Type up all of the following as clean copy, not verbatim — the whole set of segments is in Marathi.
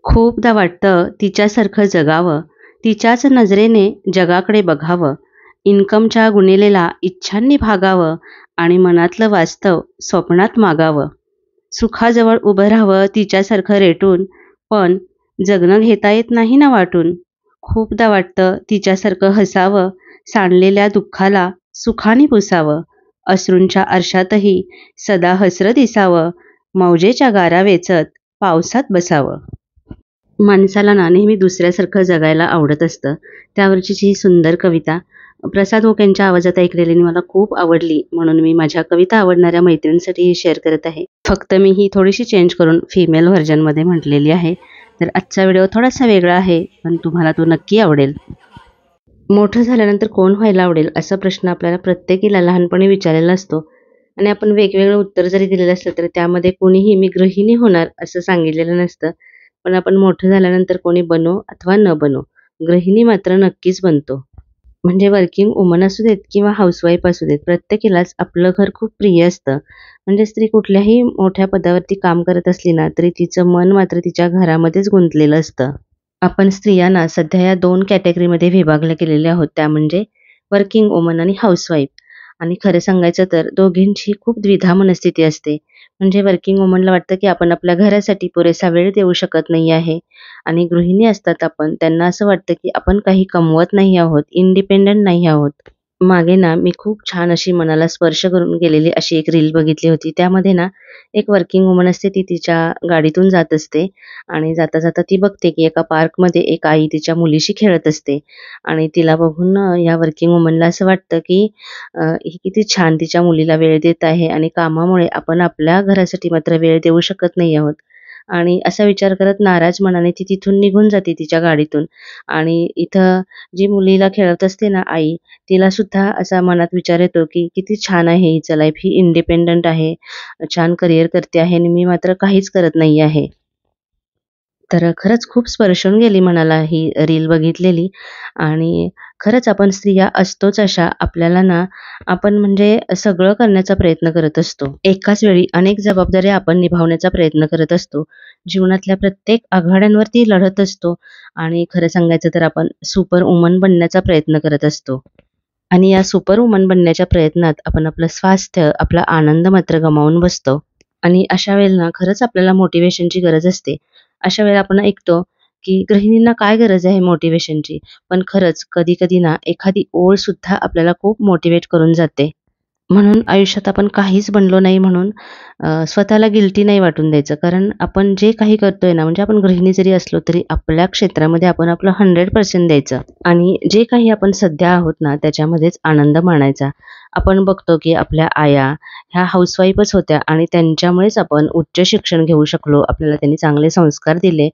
खूपदा वाटतं तिच्यासारखं जगावं, तिच्याच नजरेने जगाकडे बघावं, इन्कमच्या गुणिलेला इच्छांनी भागावं आणि मनातलं वास्तव स्वप्नात मागावं. सुखाजवळ उभं राहावं तिच्यासारखं रेटून, पण जगणं घेता येत नाही ना वाटून. खूपदा वाटतं तिच्यासारखं हसावं, सांडलेल्या दुःखाला सुखाने पुसावं, अश्रूंच्या आरशातही सदा हसरं दिसावं, मौजेच्या गारा वेचत पावसात बसावं. माणसाला ना नेहमी दुसऱ्यासारखं जगायला आवडत असतं. त्यावरची ही सुंदर कविता प्रसाद ओक यांच्या आवाजात ऐकलेली आणि मला खूप आवडली, म्हणून मी माझ्या कविता आवडणाऱ्या मैत्रिणींसाठी ही शेअर करत आहे. फक्त मी ही थोडीशी चेंज करून फिमेल व्हर्जनमध्ये म्हटलेली आहे. तर आजचा व्हिडिओ थोडासा वेगळा आहे, पण तुम्हाला तो नक्की आवडेल. मोठं झाल्यानंतर कोण व्हायला आवडेल असा प्रश्न आपल्याला प्रत्येकीला लहानपणी विचारलेला असतो आणि आपण वेगवेगळं उत्तर जरी दिलेलं असलं तरी त्यामध्ये कोणीही मी गृहिणी होणार असं सांगितलेलं नसतं. पण आपण मोठं झाल्यानंतर कोणी बनो अथवा न बनो, गृहिणी मात्र नक्कीच बनतो. म्हणजे वर्किंग वुमन असू देत किंवा हाऊसवाईफ असू देत, प्रत्येकीलाच आपलं घर खूप प्रिय असतं. म्हणजे स्त्री कुठल्याही मोठ्या पदावरती काम करत असली ना तरी तिचं मन मात्र तिच्या घरामध्येच गुंतलेलं असतं. आपण स्त्रियांना सध्या या 2 कॅटेगरीमध्ये विभागले गेलेले आहोत, त्या म्हणजे वर्किंग वुमन आणि हाऊसवाईफ. आणि खरं सांगायचं तर दोघींची खूप द्विधा मनस्थिती असते. म्हणजे वर्किंग वुमनला वाटतं की आपण आपल्या घरासाठी पुरेसा वेळ देऊ शकत नाही आहे आणि गृहिणी असतात आपण, त्यांना असं वाटतं की आपण काही कमवत नाही आहोत, इंडिपेंडंट नाही आहोत. मागे ना मी खूप छान अशी मनाला स्पर्श करून गेलेली अशी एक रील बघितली होती. त्यामध्ये ना एक वर्किंग वुमन असते, ती तिच्या गाडीतून जात असते आणि जाता-जाता ती बघते की एका पार्कमध्ये एक आई तिच्या मुलीशी खेळत असते आणि तिला बघून या वर्किंग वुमनला असं वाटतं की ही किती छान तिच्या मुलीला वेळ देत आहे आणि कामामुळे आपण आपल्या घरासाठी मात्र वेळ देऊ शकत नाही आहोत. आणि असा विचार करत नाराज मनाने ती तिथून निघून जाते तिच्या गाडीतून आणि इथं जी मुलीला खेळत असते ना आई, तिला सुद्धा असा मनात विचार येतो की किती छान आहे हिचं लाईफ, ही इंडिपेंडंट आहे, छान करिअर करते आहे आणि मी मात्र काहीच करत नाही आहे. तर खरंच खूप स्पर्शून गेली मनाला ही रील बघितलेली. आणि खरंच आपण स्त्रिया असतोच अशा, आपल्याला ना आपण म्हणजे सगळं करण्याचा प्रयत्न करत असतो. एकाच वेळी अनेक जबाबदाऱ्या आपण निभावण्याचा प्रयत्न करत असतो. जीवनातल्या प्रत्येक आघाड्यांवरती लढत असतो आणि खरं सांगायचं तर आपण सुपर वुमन बनण्याचा प्रयत्न करत असतो. आणि या सुपर वुमन बनण्याच्या प्रयत्नात आपण आपलं स्वास्थ्य, आपला आनंद मात्र गमावून बसतो. आणि अशा वेळेला ना खरंच आपल्याला मोटिव्हेशनची गरज असते. अशा वेळेला आपण ऐकतो, की गृहिणींना काय गरज आहे मोटिव्हेशनची? पण खरंच कधी-कधी ना एखादी ओळ सुद्धा आपल्याला खूप मोटिव्हेट करून जाते. म्हणून आयुष्यात आपण काहीच बनलो नाही म्हणून स्वतःला गिल्टी नाही वाटून द्यायचं. कारण आपण जे काही करतोय ना, म्हणजे आपण गृहिणी जरी असलो तरी आपल्या क्षेत्रामध्ये आपण आपलं 100% द्यायचं आणि जे काही आपण सध्या आहोत ना, त्याच्यामध्येच आनंद मानायचा. आपण बघतो की आपल्या आया ह्या हाउसवाईफच होत्या आणि त्यांच्यामुळेच आपण उच्च शिक्षण घेऊ शकलो. आपल्याला त्यांनी चांगले संस्कार दिले.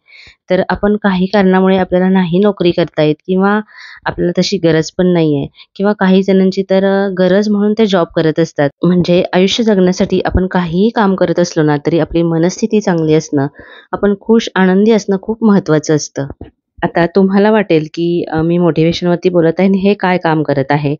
तर आपण काही कारणामुळे आपल्याला नाही नोकरी करता येत किंवा आपल्याला तशी गरज पण नाहीये किंवा काही जणांची तर गरज म्हणून ते जॉब करत असतात. म्हणजे आयुष्य जगण्यासाठी आपण काहीही काम करत असलो ना, तरी आपली मनस्थिती चांगली असणं, आपण खुश, आनंदी असणं खूप महत्त्वाचं असतं. आता तुम्हाला वाटेल, की मी मोटिव्हेशनवरती बोलत आहे आणि हे काय काम करत आहे?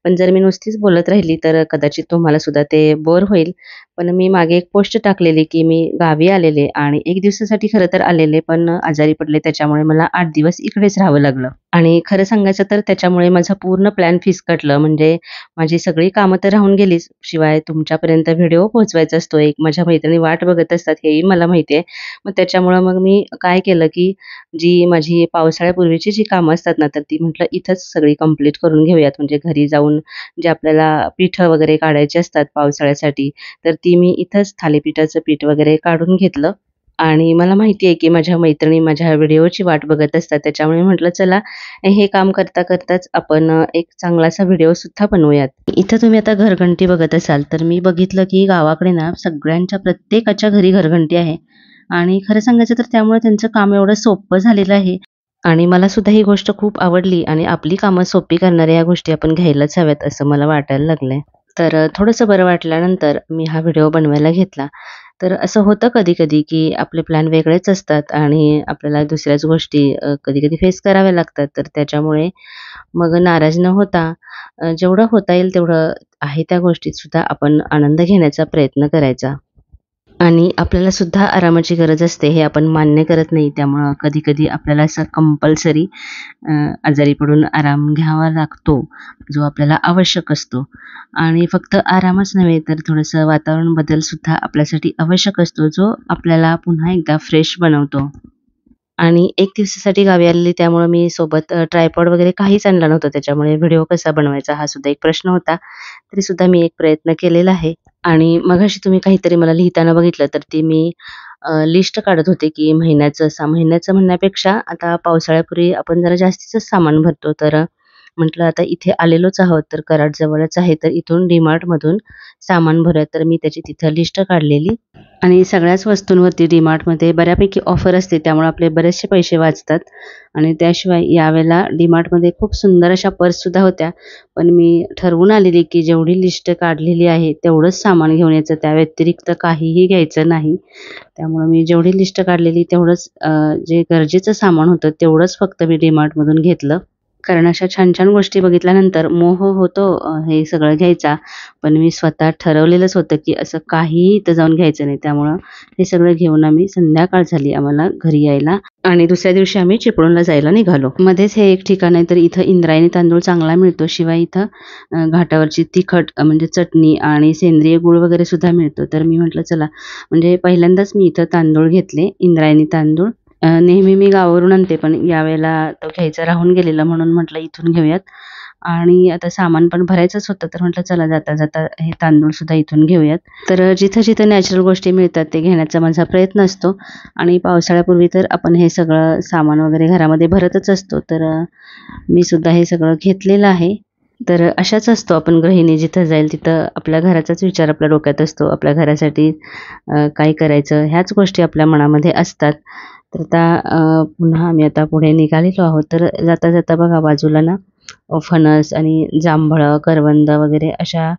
पण जर मी नुसतीच बोलत राहिली, तर कदाचित तुम्हाला सुद्धा ते बोर होईल. पण मी मागे एक पोस्ट टाकलेली, की मी गावी आलेले आणि 1 दिवसासाठी खरं तर आलेले, पण आजारी पडले. त्याच्यामुळे मला 8 दिवस इकडेच राहावं लागलं. आणि खरं सांगायचं तर त्याच्यामुळे माझा पूर्ण प्लॅन फिस्कटलं. म्हणजे माझी सगळी कामं तर राहून गेलीच. शिवाय तुमच्यापर्यंत व्हिडिओ पोहोचवायचा असतो एक. माझ्या मैत्रिणी वाट बघत असतात हेही मला माहिती आहे. त्याच्यामुळं मग मी काय केलं, की जी माझी पावसाळ्यापूर्वीची जी कामं असतात ना, तर ती म्हटलं इथंच सगळी कंप्लीट करून घेऊयात. म्हणजे घरी जाऊन जे आपल्याला पिठं वगैरे काढायची असतात पावसाळ्यासाठी, तर ती मी इथंच थालीपीठाचं पीठ वगैरे काढून घेतलं. आणि मला माहिती आहे, की माझ्या मैत्रिणी माझ्या व्हिडिओची वाट बघत असतात. त्याच्यामुळे म्हटलं चला हे काम करता-करताच आपण एक चांगलासा व्हिडिओसुद्धा बनवूयात. इथं तुम्ही आता घरघंटी बघत असाल, तर मी बघितलं, की गावाकडे ना सगळ्यांच्या प्रत्येकाच्या घरी घरघंटी आहे. आणि खरं सांगायचं तर त्यामुळे त्यांचं काम एवढं सोपं झालेलं आहे आणि मला सुद्धा ही गोष्ट खूप आवडली आणि आपली कामं सोपी करणाऱ्या ह्या गोष्टी आपण घ्यायलाच हव्यात असं मला वाटायला लागलंय. तर थोडंसं बरं वाटल्यानंतर मी हा व्हिडिओ बनवायला घेतला. तर असं होतं कधी-कधी, की आपले प्लॅन वेगळेच असतात आणि आपल्याला दुसऱ्याच गोष्टी कधी-कधी फेस कराव्या लागतात. तर त्याच्यामुळे मग नाराज न होता जेवढं होता येईल तेवढं आहे त्या गोष्टीत सुद्धा आपण आनंद घेण्याचा प्रयत्न करायचा. आणि आपल्याला सुद्धा आरामाची गरज असते, हे आपण मान्य करत नाही. त्यामुळं कधी-कधी आपल्याला असं कंपल्सरी आजारी पडून आराम घ्यावा लागतो, जो आपल्याला आवश्यक असतो. आणि फक्त आरामच नव्हे, तर थोडंसं वातावरण बदलसुद्धा आपल्यासाठी आवश्यक असतो, जो आपल्याला पुन्हा एकदा फ्रेश बनवतो. आणि 1 दिवसासाठी गावी आलेली, त्यामुळे मी सोबत ट्रायपॉड वगैरे काहीच आणलं नव्हतं. त्याच्यामुळे व्हिडिओ कसा बनवायचा हा सुद्धा एक प्रश्न होता. तरीसुद्धा मी एक प्रयत्न केलेला आहे. आणि मघाशी तुम्ही काहीतरी मला लिहिताना बघितलं, तर ती मी लिस्ट काढत होते, की महिन्याचं, 6 महिन्याचं म्हणण्यापेक्षा आता पावसाळ्यापूर्वी आपण जरा जास्तीचंच सामान भरतो. तर म्हटलं आता इथे आलेलोच आहोत, तर कराड जवळच आहे, तर इथून DMartमधून सामान भरूयात. तर मी त्याची तिथं लिस्ट काढलेली. आणि सगळ्याच वस्तूंवरती DMartमध्ये बऱ्यापैकी ऑफर असते, त्यामुळे आपले बरेचसे पैसे वाचतात. आणि त्याशिवाय यावेळेला DMartमध्ये खूप सुंदर अशा पर्ससुद्धा होत्या. पण मी ठरवून आलेली, की जेवढी लिस्ट काढलेली आहे तेवढंच सामान घेऊन यायचं, त्या व्यतिरिक्त काहीही घ्यायचं नाही. त्यामुळं मी जेवढी लिस्ट काढलेली तेवढंच जे गरजेचं सामान होतं तेवढंच फक्त मी DMartमधून घेतलं. कारण अशा छान-छान गोष्टी बघितल्यानंतर मोह होतो हे सगळं घ्यायचा. पण मी स्वतः ठरवलेलंच होतं, की असं काहीही इथं जाऊन घ्यायचं नाही. त्यामुळं हे सगळं घेऊन आम्ही संध्याकाळ झाली आम्हाला घरी यायला आणि दुसऱ्या दिवशी आम्ही चिपळूणला जायला निघालो. मध्येच हे एक ठिकाण आहे, तर इथं इंद्रायणी तांदूळ चांगला मिळतो. शिवाय इथं घाटावरची तिखट म्हणजे चटणी आणि सेंद्रिय गूळ वगैरे सुद्धा मिळतो. तर मी म्हटलं चला, म्हणजे पहिल्यांदाच मी इथं तांदूळ घेतले, इंद्रायणी तांदूळ. नेहमी मी गावावरून आणते, पण यावेळेला तो घ्यायचा राहून गेलेला म्हणून म्हटलं इथून घेऊयात. आणि आता सामान पण भरायचंच होतं, तर म्हटलं चला जाता-जाता हे तांदूळसुद्धा इथून घेऊयात. तर जिथं-जिथं नॅचरल गोष्टी मिळतात ते घेण्याचा माझा प्रयत्न असतो. आणि पावसाळ्यापूर्वी तर आपण हे सगळं सामान वगैरे घरामध्ये भरतच असतो. तर मी सुद्धा हे सगळं घेतलेलं आहे. तर अशाच असतो आपण गृहिणी, जिथं जाईल तिथं आपल्या घराचाच विचार आपल्या डोक्यात असतो. आपल्या घरासाठी काय करायचं ह्याच गोष्टी आपल्या मनामध्ये असतात. तर आता पुन्हा आम्ही आता पुढे निघालेलो आहोत. तर जाता-जाता बघा बाजूला ना फणस आणि जांभळं, करवंद वगैरे अशा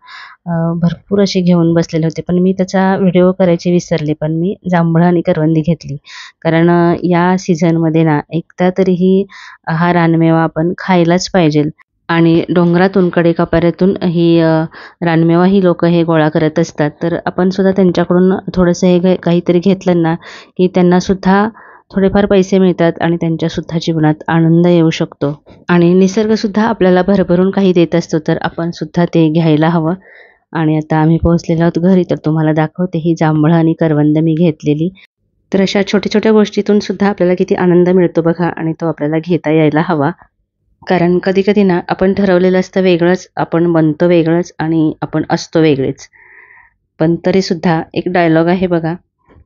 भरपूर असे घेऊन बसलेले होते. पण मी त्याचा व्हिडिओ करायचे विसरले. पण मी जांभळं आणि करवंदी घेतली. कारण या सीझनमध्ये ना एकदा तरीही हा रानमेवा आपण खायलाच पाहिजे. आणि डोंगरातून, कडेकपाऱ्यातून ही रानमेवा ही लोकं हे गोळा करत असतात. तर आपण सुद्धा त्यांच्याकडून थोडंसं हे काहीतरी घेतलं ना, की त्यांनासुद्धा थोडेफार पैसे मिळतात आणि त्यांच्यासुद्धा जीवनात आनंद येऊ शकतो. आणि निसर्गसुद्धा आपल्याला भरभरून काही देत असतो, तर आपण सुद्धा ते घ्यायला हवं. आणि आता आम्ही पोहोचलेलो आहोत घरी, तर तुम्हाला दाखवते ही जांभळं आणि करवंद मी घेतलेली. तर अशा छोट्या-छोट्या गोष्टीतून सुद्धा आपल्याला किती आनंद मिळतो बघा, आणि तो आपल्याला घेता यायला हवा. कारण कधी-कधी ना आपण ठरवलेलं असतं वेगळंच, आपण बनतो वेगळंच आणि आपण असतो वेगळेच. पण तरीसुद्धा एक डायलॉग आहे बघा,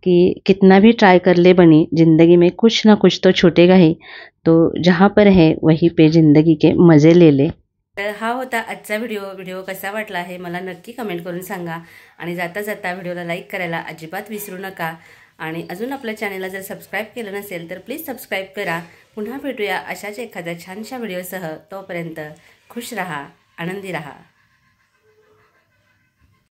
कि कितना भी ट्राय कर ले बनी, जिंदगी में कुछ ना कुछ तो छूटेगा ही, तो जहाँ पर है वहीं पे जिंदगी के मजे ले ले. तर हा होता आजचा व्हिडिओ कसा वाटला हे मला नक्की कमेंट करून सांगा. आणि जाता जाता व्हिडिओला लाईक करायला अजिबात विसरू नका. आणि अजून आपल्या चॅनलला जर सबस्क्राईब केलं नसेल तर प्लीज सबस्क्राईब करा. पुन्हा भेटूया अशाच एखाद्या छानशा व्हिडिओसह. तोपर्यंत खुश रहा, आनंदी रहा.